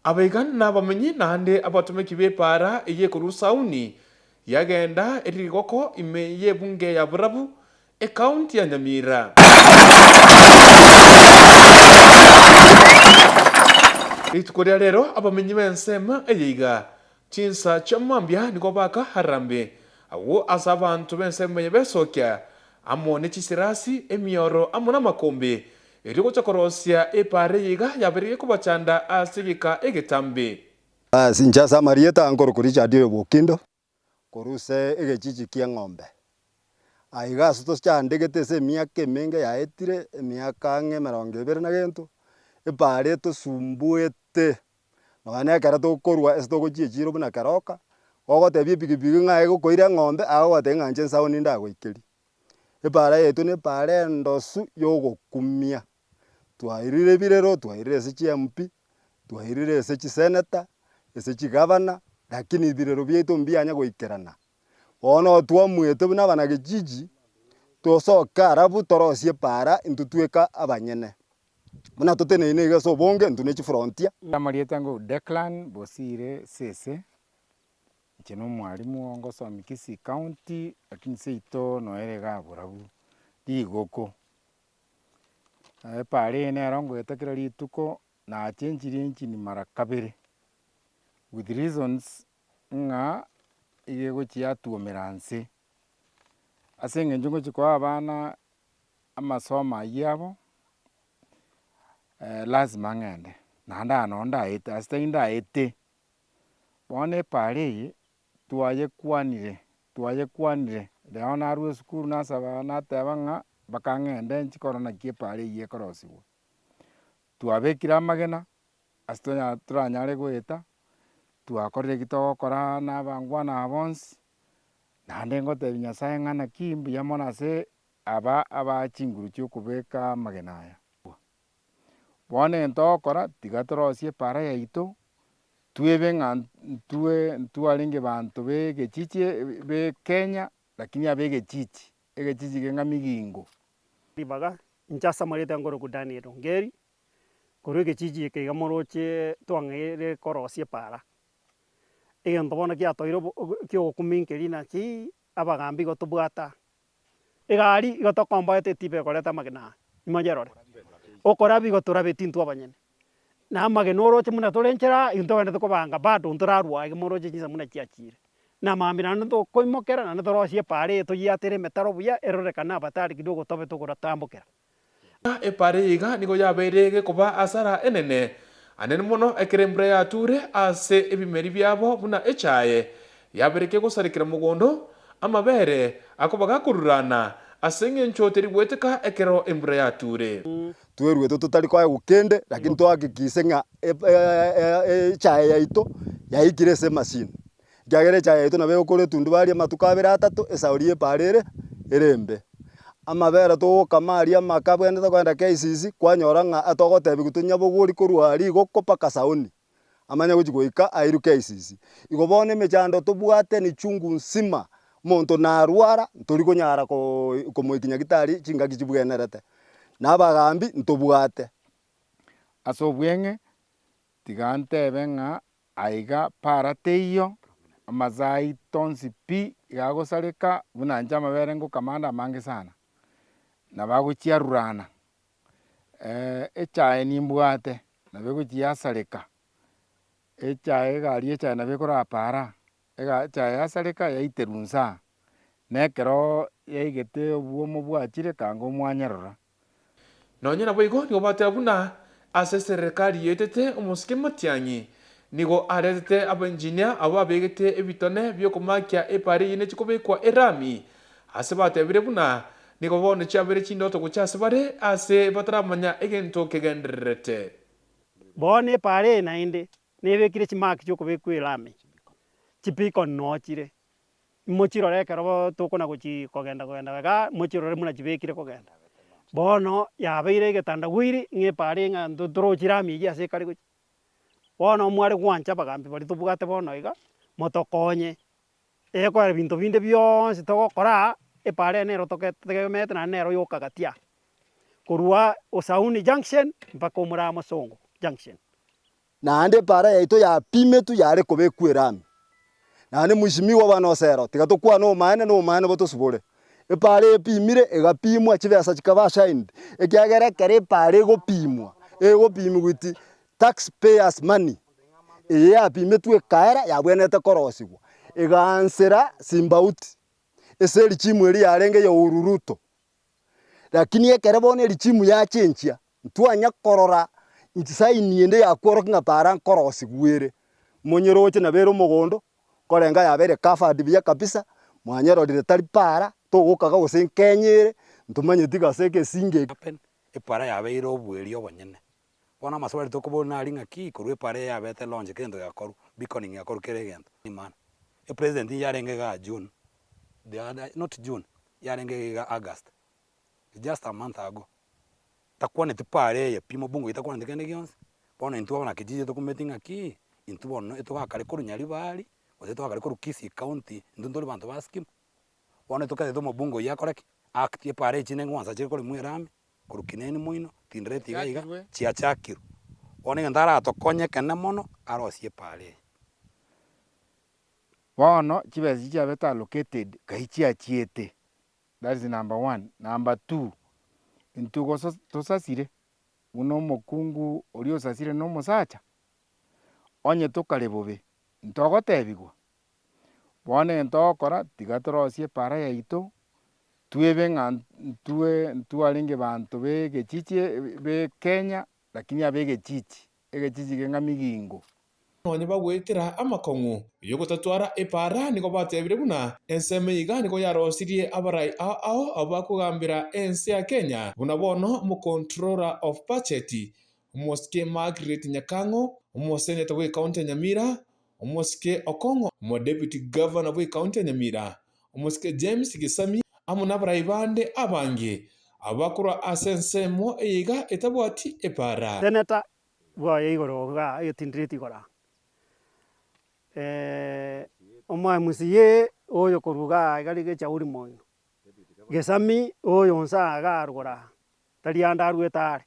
Abaigan na bamenyi nande abatumiki bepara iye kurusauni yagenda erigoko ime ye bunge ya Burabu kaunti ya Nyamira. Ritukoria rero abamenyi bensema eyiga chinsa chamambia niko baka harambe awo asa abantu bensema yebesokya amo ne chisirasi emioro amo na makombe eri gochokorosia epare yiga yabere kubachanda asigika egetambe. Sinchasa Marieta ngoro kuri chadio bokindo koruse egechiji kia ng'ombe. Aiga suto chandegete se miaka menge yaetire miaka 20 na gento epare to sumbuete nogane kara to korwa esto gochiechiro buna karoka ogotebia pikipiki ng'ae gokoira ng'ombe agote ng'anche sauni ndagoikeri epare yetu ne pare ndosu yogokumia twairire birero twairire ase chiMP twairire ase chiseneta ase chigavana lakini birero biaitu mbianya goikerana bono twamwete buna abanagejiji tosoka arabu torosie para intutweka abanyene buna toteneine iga so bonge ntune chifrontia. Marieta ngo Declan Bosire Sese cheno mwalimu ngosomia Kisii County lakini seito noerega Burabu ligoko pare ne rongo etakira lituko na chenjiri nchini mara kabiri with reasons nga ige gochia tuomeranse asenge njongo chikwa abana amasoma yabo lazima ngende nanda anonda ete astainda ete bone pare tuaye kwanire leona aru skuru nasaba nateba nga bakangende nchikorona kie pare ye korosiwo tuabekira amagena astonya turanyare goeta twakorire gitogokora nabangwana abonsi nande ngotebi Nyasaye ng'ana kimbu yamona se aba chinguru chiokobeka amagena aya bone ntogokora tiga torosie para yaito twebe ng'a ntwarenge banto begechichi be Kenya lakini abegechichi egechichi genga migingo ribaga Nchasa Marieta ngoro ku Daniel Ongeri koro egechichi eke iga moroche twang'eire korosia para egento bono giatoire kiogokuminkeri naki abagambi gotobwata egari igotokomboete tibe ekoreta amagena imonyerore okora bigotorabeti ntwe abanyene na amagena oroche muna torenchera into gende tokobanga bado ntorarwa ige moroche chinsa muna chiachire na mambia nando tokoimokera nando torosie pare toyiatere emetaro buya erorekana abatari kidogo tobe togoratambokera Epare yiga nigo yabeire kuba asara enene anene mono ekirembura yature ase ebimeri byabo buna echaye yabereke gosarikira mugondo amabere akobaga kururana ase ng'encho teri gweteka ekero embura yature Twerwe tutari kwa gukende lakini twahakikise ng'a echaye yaito yaikire ase machine kiagera echaye yaito nabo egokora etundu baria amatuko 3 esauri epare erembe amabere togokama aria amaka bwende tokogenda KCC kwanyora ng'a atogotebi gotonyabogori korwa rigoko mpaka sauni amanya gochi goika airu KCC igo bono emechando tobwate ni chungu nsima monto narwara ntori konyara komoiki nyagitari chingaki chibwenerete na abagambi ntobwate ase obweng'e tiga ntebe ng'a aiga para teiyo amazai tonsi pi igagosareka buna inche amabere ngokamanda amange sana nabagochiarurana echae nimbwate nabo egochi yasareka echae egari echae nabo ekora para echae yasareka yaiterwa nsa na ekero yaigete obwomo bwachire kanga mwanyarora nonye nabo igo nigo bateba buna ase serikali yetete omosike Matiang'i nigo aretete abaengineer abo abegete ebitone biokomakia epare yine chikobekwa erami ase batebire buna nigo bono chiabere chindoto gocha ase bare ase bataramanya egento kegendererete bono epare naende nebekire chimaki chiokobekwa erami chipiko nochire mochirore ekero tokona gochi kogenda iga mochirore muna chibekire kogenda bono yabeire egetandawiri ng'a epare ng'a torochi rami eywo ase ekare gochi bono mware gwancha abagambi baria tobwate bono iga motokonye ekora binto binde bionsi togokora epare nero totegemete naende nero yokaga tia korwa Osauni junction mpaka Omurama Songo junction na ande para yaito ya pime tu yare kobe kwerami na ne mushimiwa bano sero tigatukwa no mane boto subore epare pimire egapimwa chibesa chikabasha indi ekiagere kere pare gopimwa egopimwa gwiti taxpayers money ya pime tu ekaera yabwenete korosigwa egansera simbauti eseri chimu eri yarenge ya ururuto lakini ekere bone eri chimu ya chenchia ntwanya korora ntisaini ende yakworo kinga para nkorosigwere monyeroche na bero mogondo korenga yabere covered bia kabisa mwanyero dire tari para togokaga gosenkenyere ntumanye tigaseke singe epara yabeire obweri obonyene bona maswali tokobona ari ng'aki korwa epara yabete lonje kendo yakoru bikoning yakoru kere gento imana president yarenge ga June not June yarenge ga August just a month ago takwane tipare ye pimo bungo itakwane ndikende gionse bona intu abana kijiji tokumeti ng'aki intu bono etogakare koru nyari bari otetogakare koru Kisii county ndondori bantu baskim bona tokate tomo bungo yakoreki act epare chine ngwanza chiri koru mwirame koru kineni muino tindreti gaiga chiachakiru ona ngandara atokonye kene mono arosie pare bono chibesi chabeta allocated gaichiachiete. That is number 1. Number 2, intugo tosasire uno mokungu orio sasire no mosacha onye tokare bobe ntogotebigwa bone ntokora tigatorosie para yaito tuebe ntuaringe bantu bege chichi be Kenya lakini abege chichi chichi geng'amigingo nonye bagwetera amakong'u yo gotatwara epara nigo batebire buna enseme iga nigo yarosirie abarai ao abakugambira ense ya Kenya buna bono mu controller of budget Mosike Margaret Nyakang'o umuseneta we county Nyamira Mosike Okong'o mu deputy governor we county Nyamira Mosike James Gisami amuna abarai bande abange abakura asensemo iga etabwati epara seneta bwa igoro ga etindreti gora omwa musiye oyo koruga igari ge chauri moyo Gesami oyo nsaga arugora tarianda arwetare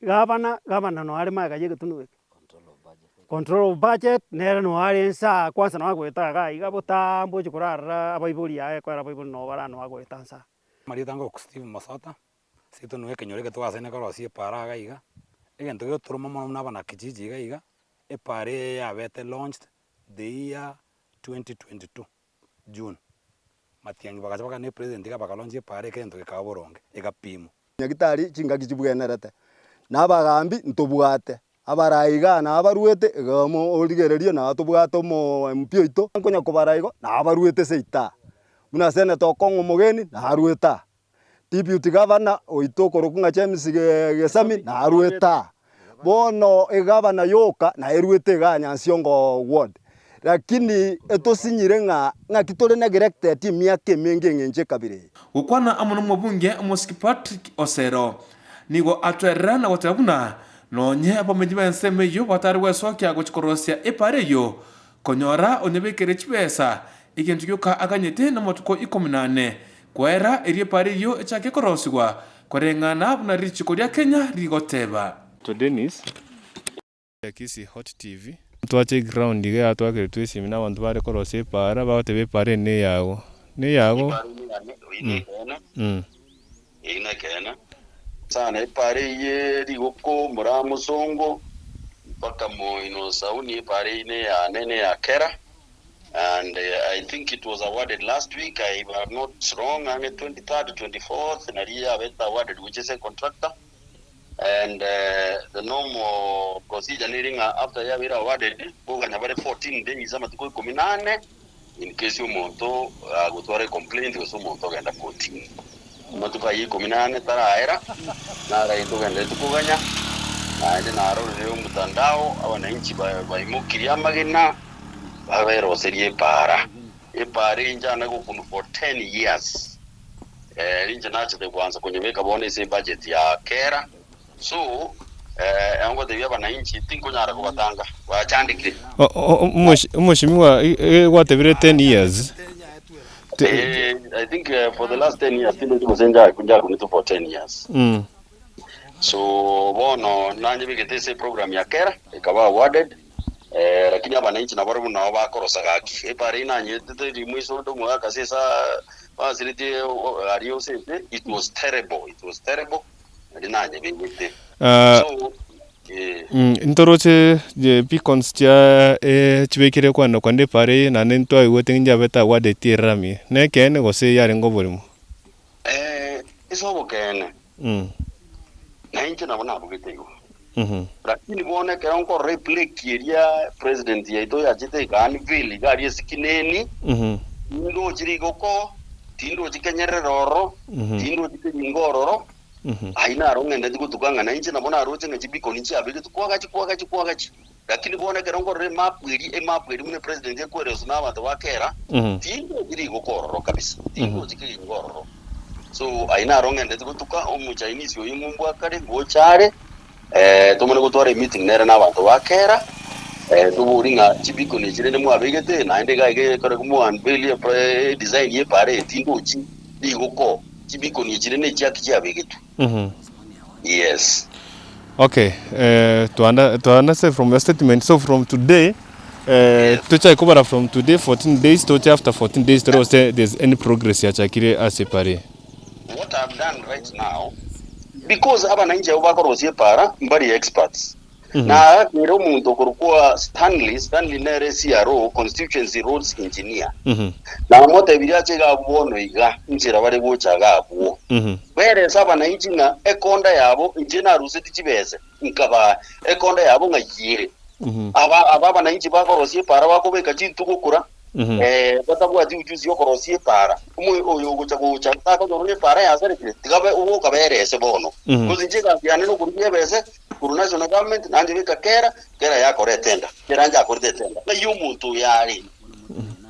gavana no ari maga yege tunuwe control of budget nere no ari nsa kwanza no agweta ga iga botambo chikurara abaibuli yae kwa abaibuli no bara no agweta nsa Maria tango Steve Masota sito no ekenyore twasene korosie para ga iga egento yo turuma mono nabana kijiji ga iga epare yabete launched the year 2022 June matiangi bagacha ne president ga bakalonje pare kento gikaboronge egapimo nyagitari chingaki chibugenerete nabagambi ntobwate abaraiga na abaruete gamo origererio na tobwato mo mpio ito nkonya kobaraigo na abaruete seita muna sene tokong'o mogeni na arueta deputy governor oito korokunga James Gesami na arueta bono egavana yoka na eruete ga Nyansiongo ward lakini etosinyire nga kitore na directed team yake menge ngenje kabire gukwana amuno mubunge Mosike Patrick Osero nigo atwerera na gotabuna nonye abamenyi benseme yo batari wesokia gochikorosia epare yo konyora onyebekere chibesa ikintu gyoka aganyete na motuko 18 kwera eri epare yo echake korosigwa korengana buna richiko lya Kenya rigoteba to Dennis Kisii Hot TV twache ground iga twakere twisi mina bantu bare korose para batebe pare ne yago ina kena sana pare ye rigoko muramo songo mpaka moino sauni pare ine ya nene ya Kera and I think it was awarded last week I am not wrong on the 23rd 24th na ria beta awarded which is a contractor and the normal procedure needing after ya bira awarded boganya bare 14 days ama tuko 18 in case umuntu agutware complaint ko umuntu genda 14 matuka yi 18 taraera na raito genda tukuganya ande naro leo mtandao wananchi baimukiria magena babero serie para epare njana go kunu for 10 years linja nacho de kwanza kunyemeka bone se budget ya Kera so yango de yaba wananchi tinko nyara ko batanga wachandikire umushimiwa watebire 10 years I think for the last 10 years still it was enjoy kunja kunitu for 10 years So bono nanje bigete program ya kera ikaba awarded lakini abananchi na baro nao bakorosa gaki epare nanye tete rimwiso ndo mwaka sasa facility ario sete it was terrible nanye bigete so ntoroche je beacons cha chibekire kwano kwande pare na nentwa iwote nja beta wade tirami ne kene gose yare ngoborimo iso kene na inche na bona bugitego lakini bone ke onko replay kiria president yaito ya jite kan vili gari sikineni ndo chirigo ko tindo chikenyerero tindo chikenyingororo aina ronge gutukanga na inche na bona roche ngachibiko ninchi abege tukwagachi lakini bone ke onko re map iri mune president yakwerezo na abantu bakera tindo chirigo kororo kabisa tindo chikenyingororo so aina ronge gutuka omu Chinese yo mumbwa kare gochare tumone gutwara meeting nere n'abantu bakera tuburinga chibiko ni chirene mu abegete na inde gaige kare kumu unveil design ye pare tindochi digoko chibiko ni chirene chaki abegetu yes okay to understand from your statement, so from today to cover from today 14 days to after 14 days to say there's any progress ya chakire asepare. What I've done right now, because abananchi bakorosie para mbari experts na kero muntu kurukua Stanley nere CRO constituency roads engineer na mote biriache ga bono iga nchira bari gocha ga bo bere saba na injina ekonda yabo injina ruseti chibese nkaba ekonda yabo ngayire aba na inji bakorosie para bakobeka chintu gukura batabwa ujuzi yo korosie para oyo gocha taka dorone para ya sare tigabe uwo kabere ese bono kuzinje ga byane no kuriye bese kuru national government nanje bika kera ya koretenda kiranja koretenda na yumuntu yari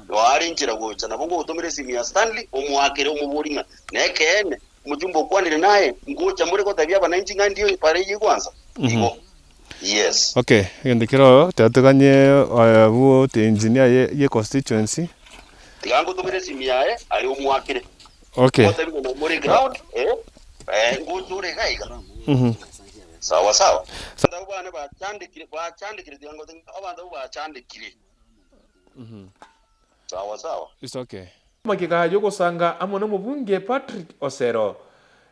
wari nchira gocha nabongo utomere simi ya Stanley omwakere omuburinga nekene mujumbo kwanire naye ngocha muri ko tabia bananchi ngandiyo pare yigwanza iko yes okay ndikiro tatuganye buo te engineer ye constituency tigango tumere simi yae ari omwakere okay otabino muri ground ngoture gaiga sawa ndabana bachandikire tigango abantu bachandikire sawa it's okay makika yo gusanga amono mubunge Patrick Osero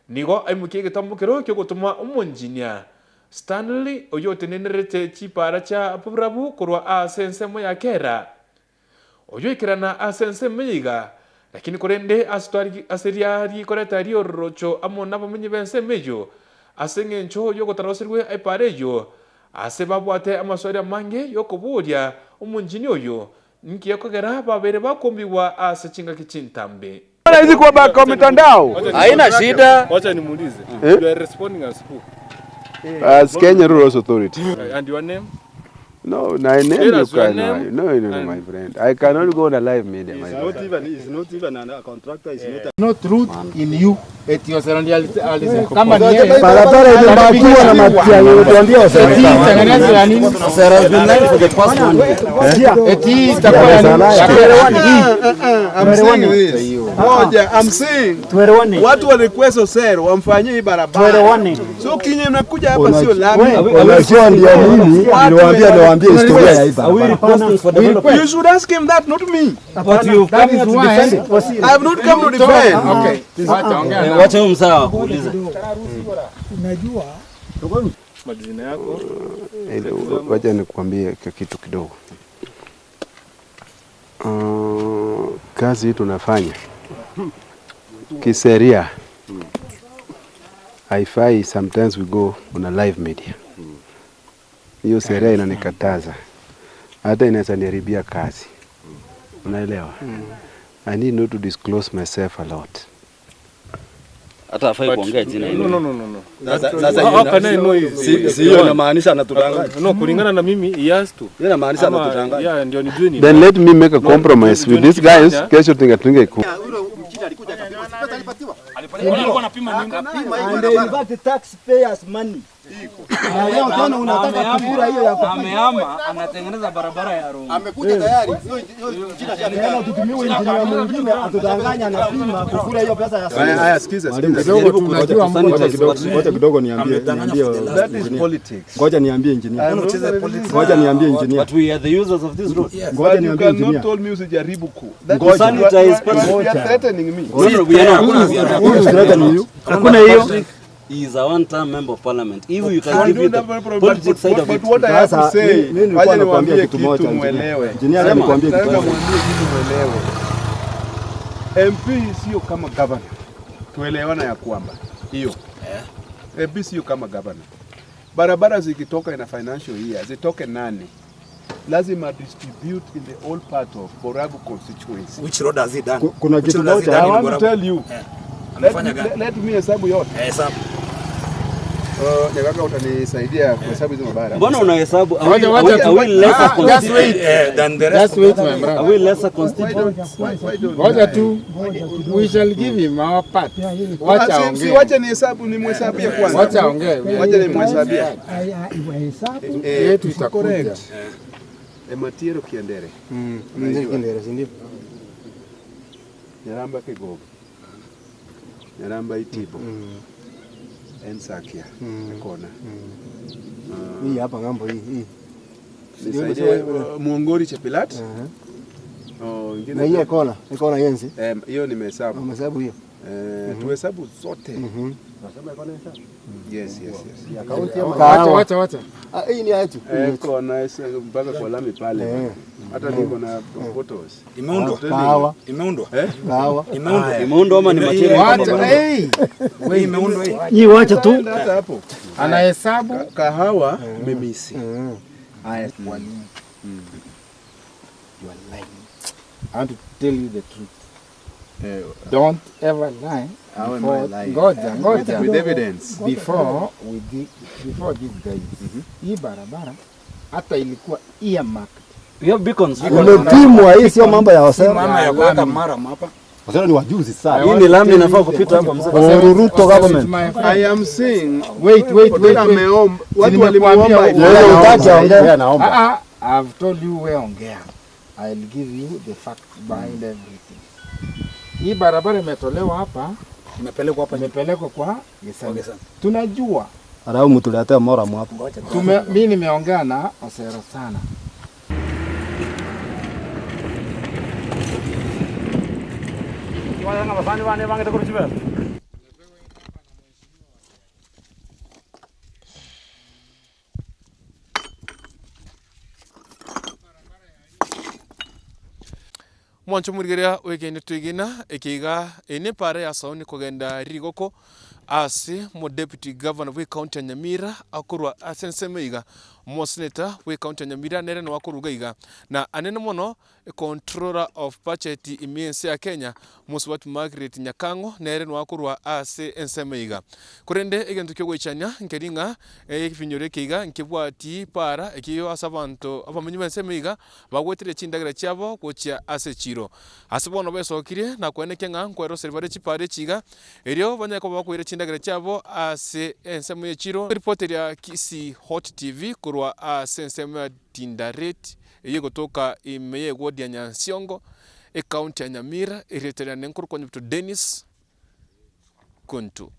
nigo aimukie gitambukiro cyo gutuma umunjinia Stanley oyo tenenerete chipara cha purabu kurwa asensemo ya kera oyo ikirana asensemo yiga lakini korende aseriari koretari orocho amona bamenye bense mejo asengencho yo gotarosirwe aipareyo asebabwate amasori amange yo kuburia umunjini oyo nkiye kogera babere bakombiwa asechinga kichintambe hizi kwa mitandao haina shida. Wacha nimuulize. You are responding as who? As Kenya Rural Authority. And your name? No, my name you can. No, my friend. I cannot go on a live media. It's not even a contractor. It's Not truth in you. Eti Osero kama ni yeye. barabara imebatiwa na matia yote ndio Eti tengeneza ya nini? Osero has been lying for the past 1 year. Eti itakuwa ya nini? I'm saying watu wa request Osero wamfanyie hii barabara. So kinye mnakuja hapa sio lami. Wanajua ndio mimi niwaambie historia ya hii barabara. You should ask him that, not me. But you've come to defend it. I have not come to defend. Okay. Wacha msawa kuuliza. Unajua Majina yako? Wacha nikwambie kitu kidogo. Kazi hii tunafanya kiseria haifai. Sometimes we go on a live media. Hiyo sheria inanikataza, hata inaweza niharibia kazi, unaelewa? I need not to disclose myself a lot. Hata afai kuongea jina hilo. No. Sasa hiyo inamaanisha anatudanganya. No, kulingana na mimi he has to. Hiyo inamaanisha anatudanganya. Yeah, ndio nijue ni. Then let me make a compromise with these guys. Kesho tungetunge ku. And they invite the taxpayers money. Leo tena unataka kukura hiyo ya Amehama anatengeneza barabara ya Rongo. amekuja tayari. Hiyo jina tena tutumie injinia mwingine atudanganya na pima kukura hiyo pesa ya sasa. Haya sikiza. Kidogo tunajua ngoja kidogo niambie. That is politics. Ngoja niambie engineer. Ngoja niambie engineer. But we are the users of this road. Ngoja niambie engineer. You cannot told me usijaribu ku. Ngoja You are threatening me. Hakuna hiyo. He is a one-time member of parliament. If you can give you the politics side of it. But what I have to say, mimi nilikuwa nakwambia kitu moja muelewe. Engineer alikwambia kitu moja. Muelewe. MP sio kama governor. Tuelewana ya kwamba hiyo. MP sio kama governor. Barabara zikitoka ina financial year, zitoke nani? Lazima distribute in the whole part of Borabu constituency. Which road has he done? Kuna kitu moja I want to tell you. Let me hesabu yote. Hesabu. Nyakaka utanisaidia kuhesabu hizo mabara. Mbona unahesabu? Are we lesser constituent than the rest? Are we lesser constituent? Ngoja tu. We shall give him our part. Wacha ongea. Wacha ni hesabu ni mhesabia kwanza. Wacha ongea. Wacha ni mhesabia. Yetu itakuja. Matiro Kiendere. Kiendere si ndio? Nyaramba Kigogo. Nyaramba Itibo. Ensakia. Kona. Hii hapa ngambo hii. Nisaidie Muongori Chepilat. Na hii kona, kona yenzi. Hiyo nimehesabu. Umehesabu hiyo? Tuhesabu zote. Yes. Wacha. Hii ni yetu. Kona mpaka kwa lami pale. Hata niko na photos. Imeundwa. Imeundwa ama ni material? Wacha. Wewe imeundwa hii. Hii wacha tu. Hata hapo. Anahesabu Kahawa memisi. Haya mwalimu. You are lying. I want to tell you the truth. Don't ever lie. Ngoja. With evidence. Before these guys. Hii barabara hata ilikuwa earmarked. We have beacons. Imepimwa, hii sio mambo ya Hosea. Mama ya kuweka mara hapa. Hosea ni wajuzi sana. Hii ni lami inafaa kupita hapo mzee. Ruto government. I am saying Wait. watu walimuomba Wewe unataka ongea naomba. I've told you where ongea. I'll give you the facts behind everything. Hii barabara imetolewa hapa, imepelekwa kwa Gesani. Tunajua. Arau mtuletea mora hapo. Mimi nimeongea na Osero sana. Mwancho murigeria wegene twigina ikiga ene pare ya sauni kugenda rigoko ase mo deputy governor we county Nyamira akorwa asensemeiga mo senator we county Nyamira nere no akoruga iga na anene mono controller of budget imiense ya Kenya Muswat Margaret Nyakango nere no akorwa ase ensemeiga kurende egento kyo gwichanya nkeringa ekifinyore kiga nkibwati para ekiyo asabanto abamenyi bensemeiga bagwetire chindagira cyabo gocha ase chiro asibono besokire na kweneke nga nkwero serivare chipare chiga erio banyako bakwire chindagira cyabo ase ensemo ye chiro reporter ya Kisi Hot TV kurwa ase ensemo ya Tindaret eye gotoka imeye godia Nyansiongo e county ya Nyamira iretere nenkuru kwa Dennis Kuntu.